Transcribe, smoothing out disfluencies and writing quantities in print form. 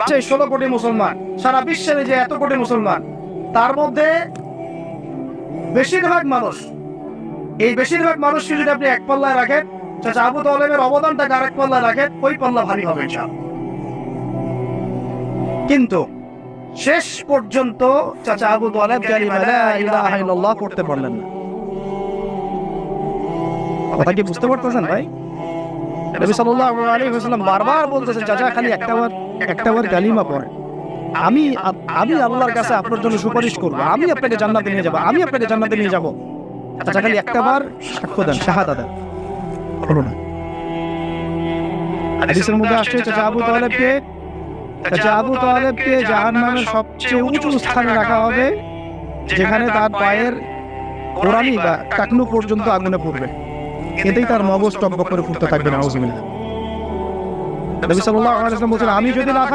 যে 16 কোটি মুসলমান, সারা বিশ্বের যে এত কোটি মুসলমান, তার মধ্যে বেশিরভাগ মানুষ, এই বেশিরভাগ মানুষকে যদি আপনি এক পাল্লায় রাখেন, চাচা আবু তালেবের অবদানটাকে আরেক পাল্লায় রাখেন, ওই পাল্লা ভারী হবে ইনশাআল্লাহ। কিন্তু শেষ পর্যন্ত চাচা আবু তালেব কালিমা লা ইলাহা ইল্লাল্লাহ পড়তে পারলেন না। কথা কি বুঝতে পারতেছেন ভাই? নবী সাল্লাল্লাহু আলাইহি ওয়াসাল্লাম বারবার বলতেছেন, চাচা খালি একটাবার কালিমা পড়েন, আমি আল্লাহর কাছে আপনার জন্য সুপারিশ করব, আমি আপনাকে জান্নাতে নিয়ে যাব, আমি আপনাকে জান্নাতে নিয়ে যাব। চাচা খালি একটাবার সাক্ষ্য দেন, শাহাদা দেন, হলো না। হাদিসের মধ্যে আসছে চাচা আবু তালেবকে জাহান্নামের সবচেয়ে উঁচু স্থানে রাখা হবে, যেখানে তার পায়ের গোড়ালি বা টাকনু পর্যন্ত আগুনে পড়বে, এতেই তার মগজ টকবক করে ফুটতে থাকবে। নাউজুবিল্লাহ। নবী সাল্লাল্লাহু আলাইহি ওয়াসাল্লাম বলেছেন, আমি যদি না